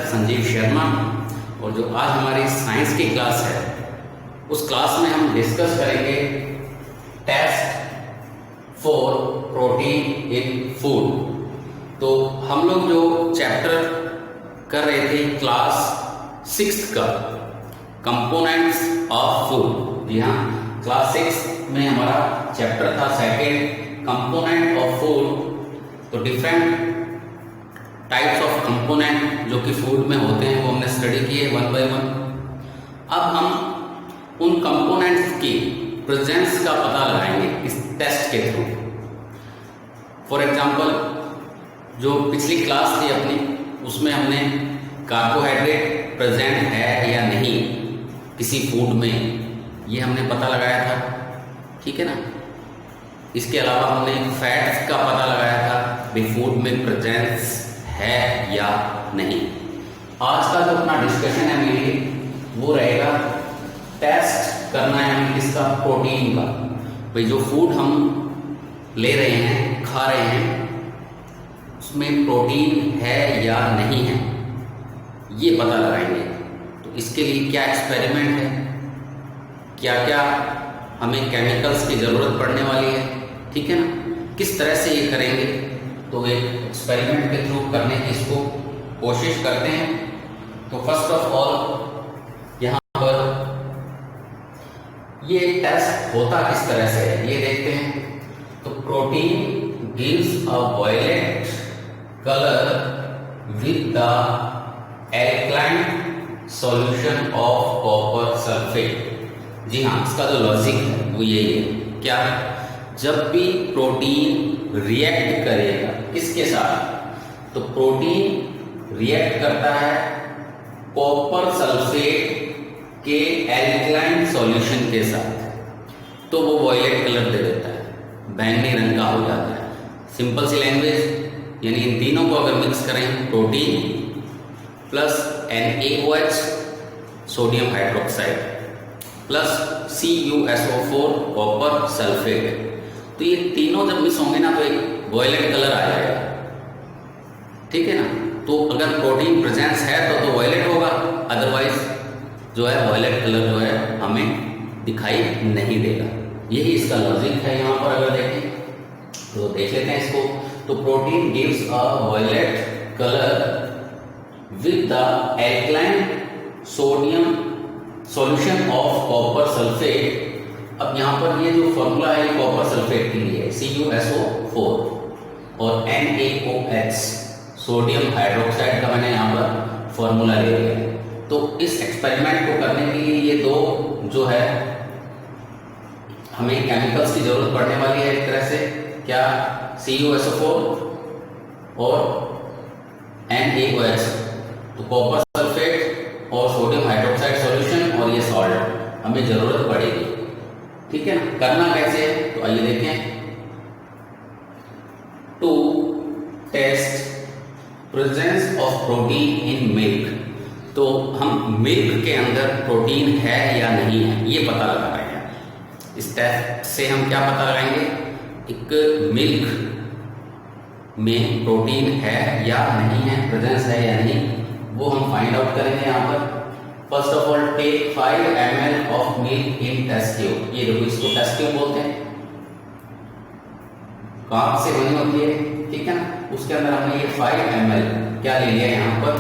संजीव शर्मा। और जो आज हमारी साइंस की क्लास है उस क्लास में हम डिस्कस करेंगे test for protein in food. तो हम लोग जो चैप्टर कर रहे थे क्लास 6 का कंपोनेंट्स ऑफ फूड, जी हाँ, क्लास 6 में हमारा चैप्टर था सेकेंड कंपोनेंट ऑफ फूड। तो डिफरेंट टाइप्स ऑफ कंपोनेंट जो कि फूड में होते हैं वो हमने स्टडी किए वन बाय वन। अब हम उन कंपोनेंट्स की प्रेजेंस का पता लगाएंगे इस टेस्ट के थ्रू। फॉर एग्जांपल जो पिछली क्लास थी अपनी उसमें हमने कार्बोहाइड्रेट प्रेजेंट है या नहीं किसी फूड में, ये हमने पता लगाया था, ठीक है ना। इसके अलावा हमने फैट्स का पता लगाया था भी फूड में प्रेजेंस है या नहीं। आज का जो अपना डिस्कशन है मेरी वो रहेगा टेस्ट करना है हमें किसका, प्रोटीन का। भाई जो फूड हम ले रहे हैं खा रहे हैं उसमें प्रोटीन है या नहीं है ये पता लगाएंगे। तो इसके लिए क्या एक्सपेरिमेंट है, क्या क्या हमें केमिकल्स की ज़रूरत पड़ने वाली है, ठीक है ना, किस तरह से ये करेंगे। तो एक एक्सपेरिमेंट के थ्रू करने की इसको कोशिश करते हैं। तो फर्स्ट ऑफ ऑल यहाँ पर ये टेस्ट होता किस तरह से है ये देखते हैं। तो protein gives a violet colour with the alkaline solution of copper sulphate. जी हाँ, इसका जो लॉजिक है वो यही है, क्या, जब भी प्रोटीन रिएक्ट करेगा किसके साथ, तो प्रोटीन रिएक्ट करता है कॉपर सल्फेट के एल्कलाइन सॉल्यूशन के साथ, तो वो वॉयलेट कलर दे देता है, बैंगनी रंग का हो जाता है। सिंपल सी लैंग्वेज, यानी इन तीनों को अगर मिक्स करें, protein plus NaOH sodium hydroxide plus CuSO4 copper sulphate, तो ये तीनों जब मिक्स होंगे ना तो एक वॉयलेट कलर आ जाएगा, ठीक है ना। तो अगर प्रोटीन प्रेजेंस है तो वॉयलेट होगा, अदरवाइज जो है वॉयलेट कलर जो है हमें दिखाई नहीं देगा। यही इसका लॉजिक है। यहाँ पर अगर देखें तो देख लेते हैं इसको। तो protein gives a violet colour with the alkaline sodium solution of copper sulphate. अब यहाँ पर ये जो फॉर्मूला है कॉपर सल्फेट के लिए CuSO4 और NaOH सोडियम हाइड्रोक्साइड का मैंने यहाँ पर फॉर्मूला ले लिया है। तो इस एक्सपेरिमेंट को करने के लिए ये दो जो है हमें केमिकल्स की जरूरत पड़ने वाली है एक तरह से, क्या, CuSO4 और NaOH, तो कॉपर सल्फेट और सोडियम हाइड्रोक्साइड सॉल्यूशन और ये सॉल्ट हमें जरूरत पड़ेगी, ठीक है ना। करना कैसे है तो आइए देखें। To test presence of protein in milk, तो हम मिल्क के अंदर प्रोटीन है या नहीं है ये पता लगा रहे हैं। इस टेस्ट से हम क्या पता लगाएंगे, एक मिल्क में प्रोटीन है या नहीं है, प्रेजेंस है या नहीं, वो हम फाइंड आउट करेंगे यहाँ पर। First of all take 5 ml of milk in test tube. ये देखो इसको टेस्ट ट्यूब बोलते हैं, कांच से बनी होती है, ठीक है ना। उसके अंदर हमने ये 5 ml क्या ले लिया, यहाँ पर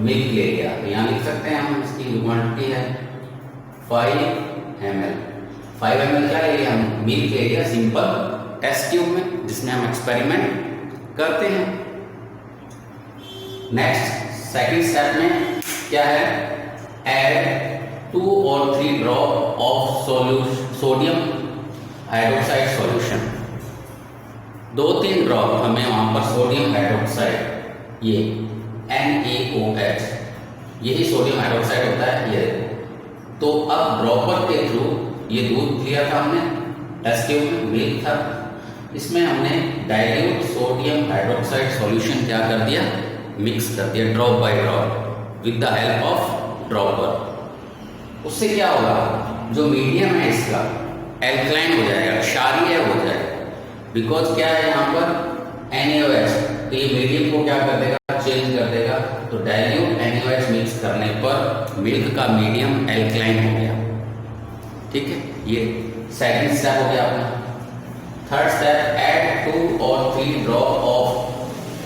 मिल्क ले लिया। तो यहाँ लिख सकते हैं हम, इसकी क्वांटिटी है 5 ml। 5 ml क्या ले लिया, हम मिल्क ले लिया सिंपल टेस्ट ट्यूब में जिसमें हम एक्सपेरिमेंट करते हैं। नेक्स्ट सेकंड स्टेप में क्या है, add 2 or 3 drop of sodium hydroxide solution. 2-3 drop हमें वहां पर सोडियम हाइड्रोक्साइड, ये NaOH, यही सोडियम हाइड्रोक्साइड होता है ये। तो अब ड्रॉपर के थ्रू ये दूध लिया था हमने टेस्ट ट्यूब में, मिल्क था, इसमें हमने डाइल्यूट सोडियम हाइड्रोक्साइड सॉल्यूशन क्या कर दिया, मिक्स कर दिया drop by drop with the help of dropper. उससे क्या होगा, जो मीडियम है इसका एल्कलाइन हो जाएगा, क्षारीय हो जाएगा। बिकॉज क्या है यहाँ पर NaOH, तो ये मीडियम को क्या कर देगा, चेंज कर देगा। तो डाइल्यूट NaOH मिक्स करने पर मिल्क का मीडियम एल्कलाइन हो गया। ठीक है, ये सेकंड स्टेप हो गया अपना। Third step, add 2 or 3 drop of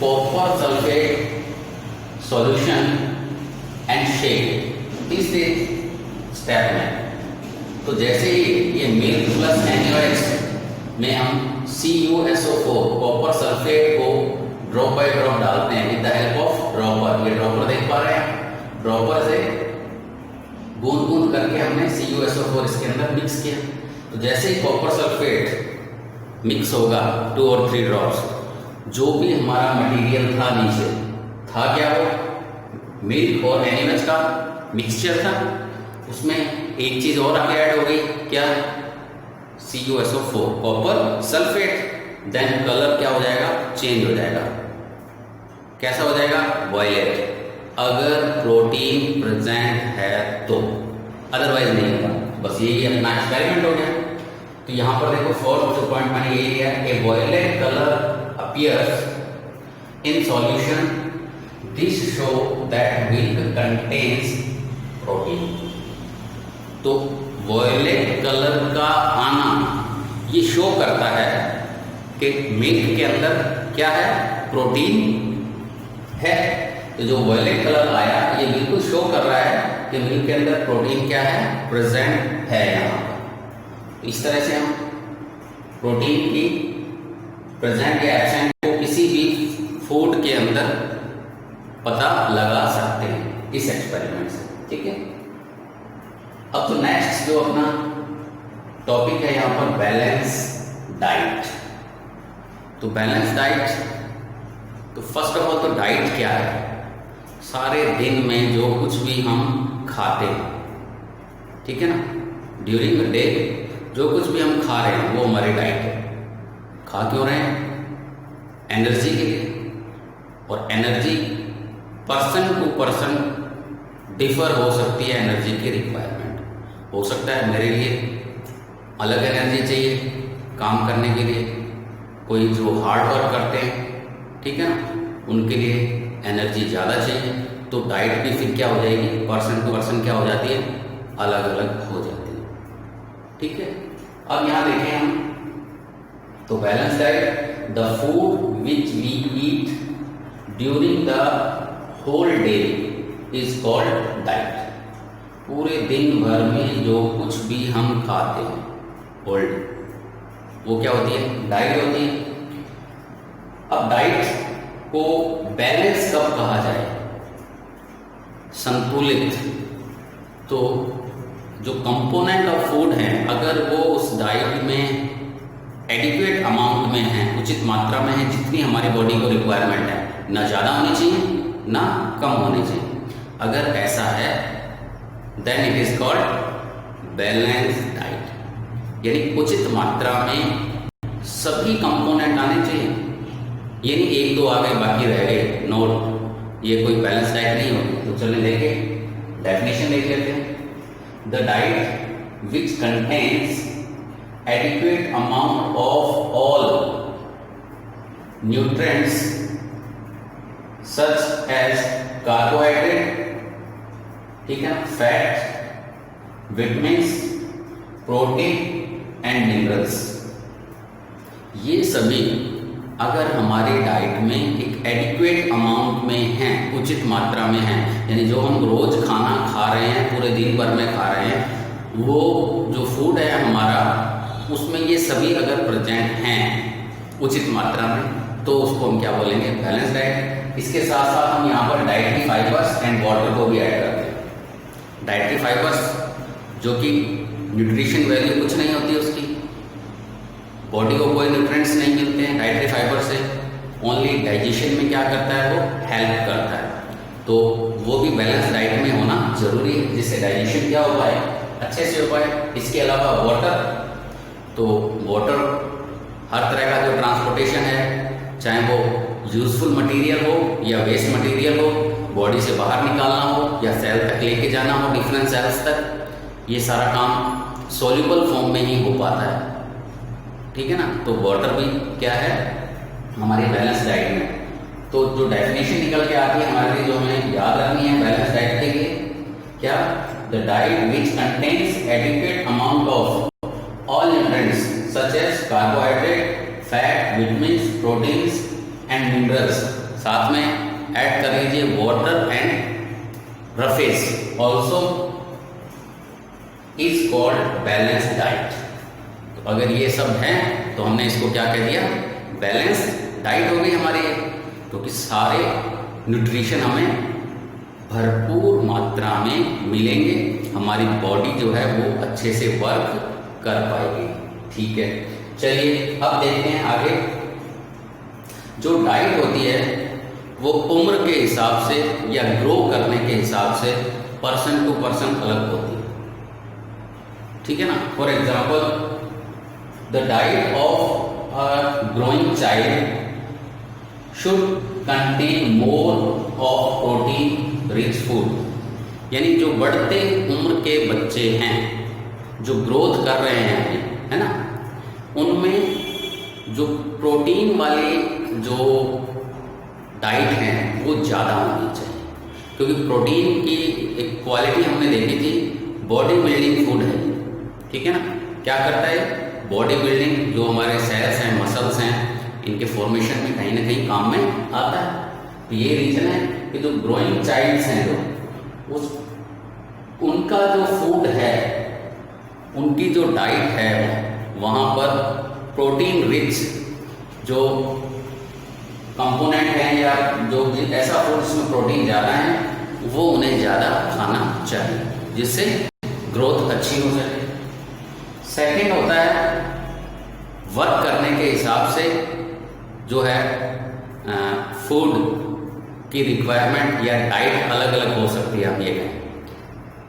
copper sulphate solution and shake. तीसरे स्टेप में तो जैसे ही ये मिल्क प्लस NaOH में हम CuSO4 कॉपर सल्फेट को ड्रॉप बाय ड्रॉप डालते हैं with the help of dropper. ये ड्रॉपर देख पा रहे हैं, ड्रॉपर से बूंद बूंद करके हमने CuSO4 इसके अंदर मिक्स किया। तो जैसे ही कॉपर सल्फेट मिक्स होगा 2 और 3 ड्रॉप्स, जो भी हमारा मटेरियल था नीचे था क्या, वो मिल्क और NaOH का मिक्सचर था, उसमें एक चीज और आगे ऐड हो गई, क्या, CuSO4 copper sulphate. Then colour क्या हो जाएगा, चेंज हो जाएगा। कैसा हो जाएगा, वायलेट, अगर प्रोटीन प्रेजेंट है तो, अदरवाइज नहीं होगा। बस यही अपना एक्सपेरिमेंट हो गया। तो यहां पर देखो फोर्थ जो पॉइंट मैंने ये लिया, a violet colour appears in solution, this show that milk contains protein. तो वॉयलेट कलर का आना ये शो करता है कि मिल्क के अंदर क्या है, प्रोटीन है। तो जो वॉयलेट कलर आया ये बिल्कुल शो कर रहा है कि मिल्क के अंदर प्रोटीन क्या है, प्रेजेंट है यहाँ पर। इस तरह से हम प्रोटीन की प्रेजेंट या एब्सेंट को किसी भी फूड के अंदर पता लगा सकते हैं इस एक्सपेरिमेंट से। ठीक है, अब तो नेक्स्ट जो अपना टॉपिक है यहाँ पर, बैलेंस डाइट। तो बैलेंस डाइट, तो फर्स्ट ऑफ ऑल तो डाइट क्या है, सारे दिन में जो कुछ भी हम खाते हैं, ठीक है ना, ड्यूरिंग द डे जो कुछ भी हम खा रहे हैं वो हमारी डाइट है। खा क्यों रहे हैं, एनर्जी के लिए। और energy person to person differ हो सकती है, एनर्जी की रिक्वायरमेंट हो सकता है मेरे लिए अलग एनर्जी चाहिए काम करने के लिए, कोई जो हार्ड वर्क करते हैं, ठीक है ना, उनके लिए एनर्जी ज़्यादा चाहिए। तो डाइट भी फिर क्या हो जाएगी, पर्सन टू पर्सन क्या हो जाती है, अलग अलग हो जाती है। ठीक है, अब यहाँ देखें हम, तो balance diet, the food which we eat during the whole day is called diet. पूरे दिन भर में जो कुछ भी हम खाते हैं होल डे, वो क्या होती है, डाइट होती है। अब डाइट को बैलेंस कब कहा जाए, संतुलित। तो जो कंपोनेंट ऑफ फूड हैं अगर वो उस डाइट में एडिक्वेट अमाउंट में है, उचित मात्रा में है, जितनी हमारी बॉडी को रिक्वायरमेंट है, ना ज़्यादा होनी चाहिए ना कम होनी चाहिए, अगर ऐसा है then it is called balance diet. यानी उचित मात्रा में सभी कंपोनेंट आने चाहिए, यानी एक दो आ गए बाकी रह गए, नोट, ये कोई बैलेंस डाइट नहीं होगी। तो चलिए देखे डेफिनेशन देख लेते हैं। The diet which contains adequate amount of all nutrients such as carbohydrate, ठीक है, fat, vitamins, protein and minerals, ये सभी अगर हमारी डाइट में एक एडिक्वेट अमाउंट में हैं, उचित मात्रा में हैं, यानी जो हम रोज खाना खा रहे हैं, पूरे दिन भर में खा रहे हैं, वो जो फूड है हमारा, उसमें ये सभी अगर प्रेजेंट हैं उचित मात्रा में, तो उसको हम क्या बोलेंगे, बैलेंस डाइट। इसके साथ साथ हम यहाँ पर डाइटरी फाइबर्स एंड वाटर को भी ऐड करते हैं। डाइटरी फाइबर्स जो कि न्यूट्रिशन वैल्यू कुछ नहीं होती उसकी, बॉडी को कोई न्यूट्रिएंट्स नहीं मिलते हैं डाइटरी फाइबर से, ओनली डाइजेशन में क्या करता है, वो हेल्प करता है। तो वो भी बैलेंस डाइट में होना जरूरी है, जिससे डाइजेशन क्या हो पाए, अच्छे से हो पाए। इसके अलावा वाटर, तो वाटर हर तरह का जो ट्रांसपोर्टेशन है, चाहे वो यूजफुल मटेरियल हो या वेस्ट मटेरियल हो, बॉडी से बाहर निकालना हो या सेल तक लेके जाना हो, डिफरेंट सेल्स तक, ये सारा काम सॉल्युबल फॉर्म में ही हो पाता है, ठीक है ना। तो वाटर भी क्या है, हमारी बैलेंस डाइट में। तो जो डेफिनेशन निकल के आती है हमारे लिए, जो हमें याद रखनी है बैलेंस डाइट के लिए, क्या? The diet which contains adequate amount of all nutrients such as carbohydrate, fat, vitamins, proteins and minerals. साथ में ऐड कर लीजिए water and roughage also is called balance diet. तो अगर ये सब है तो हमने इसको क्या कह दिया? बैलेंस डाइट हो गई हमारी, क्योंकि सारे न्यूट्रिशन हमें भरपूर मात्रा में मिलेंगे, हमारी बॉडी जो है वो अच्छे से वर्क कर पाएगी। ठीक है, चलिए अब देखते हैं आगे। जो डाइट होती है वो उम्र के हिसाब से या ग्रो करने के हिसाब से पर्सन टू पर्सन अलग होती है। ठीक है ना? For example, the diet of a growing child should contain more of protein rich food. यानी जो बढ़ते उम्र के बच्चे हैं, जो ग्रोथ कर रहे हैं अभी, है ना, उनमें जो प्रोटीन वाले जो डाइट है वो ज़्यादा होनी चाहिए, क्योंकि प्रोटीन की एक क्वालिटी हमने देखी थी, बॉडी बिल्डिंग फूड है। ठीक है ना? क्या करता है? बॉडी बिल्डिंग, जो हमारे सेल्स हैं, मसल्स हैं, इनके फॉर्मेशन में कहीं ना कहीं काम में आता है। तो ये रीजन है कि जो ग्रोइंग चाइल्ड्स हैं, जो उस उनका जो फूड है, उनकी जो डाइट है, वहाँ पर प्रोटीन रिच जो कंपोनेंट है या जो ऐसा फूड जिसमें प्रोटीन ज़्यादा है, वो उन्हें ज़्यादा खाना चाहिए, जिससे ग्रोथ अच्छी हो सके। सेकंड होता है वर्क करने के हिसाब से जो है फूड की रिक्वायरमेंट या डाइट अलग अलग हो सकती है। हम ये कहें,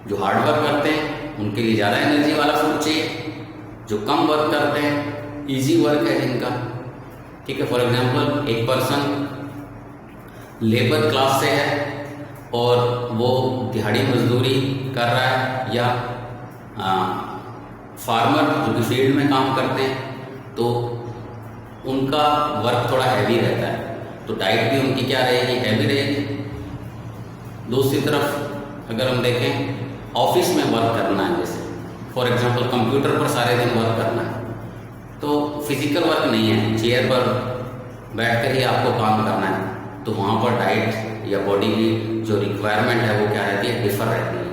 जो हार्ड वर्क करते हैं उनके लिए ज़्यादा एनर्जी वाला फूड चाहिए, जो कम वर्क करते हैं, इजी वर्क है जिनका, ठीक है, फॉर एग्जांपल एक पर्सन लेबर क्लास से है और वो दिहाड़ी मजदूरी कर रहा है, या फार्मर जो कि फील्ड में काम करते हैं, तो उनका वर्क थोड़ा हैवी रहता है, तो डाइट भी उनकी क्या रहेगी? हैवी रहेगी। दूसरी तरफ अगर हम देखें, ऑफिस में वर्क करना है, जैसे फॉर एग्जांपल कंप्यूटर पर सारे दिन वर्क करना है, तो फिजिकल वर्क नहीं है, चेयर पर बैठकर ही आपको काम करना है, तो वहाँ पर डाइट या बॉडी की जो रिक्वायरमेंट है वो क्या रहती है? डिफर रहती है।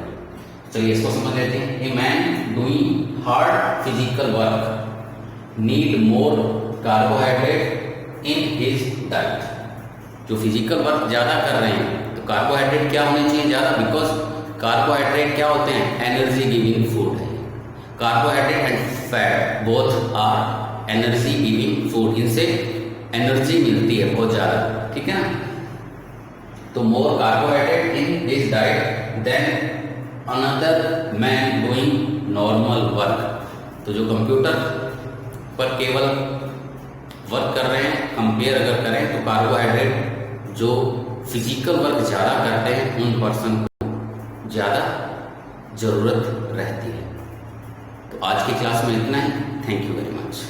चलिए इसको समझ लेते हैं। A man doing hard physical work need more carbohydrate in his diet. जो फिजिकल वर्क ज़्यादा कर रहे हैं तो कार्बोहाइड्रेट क्या होने चाहिए? ज़्यादा, बिकॉज कार्बोहाइड्रेट क्या होते हैं? एनर्जी गिविंग फूड है। Carbohydrate and fat both are energy giving food, इनसे एनर्जी मिलती है बहुत ज़्यादा। ठीक है ना? तो more carbohydrate in his diet than another man doing normal work. तो जो कंप्यूटर पर केवल वर्क कर रहे हैं, कंपेयर अगर करें तो कार्बोहाइड्रेट जो फिजिकल वर्क ज़्यादा करते हैं उन पर्सन को ज़्यादा ज़रूरत रहती है। तो आज की क्लास में इतना ही। Thank you very much.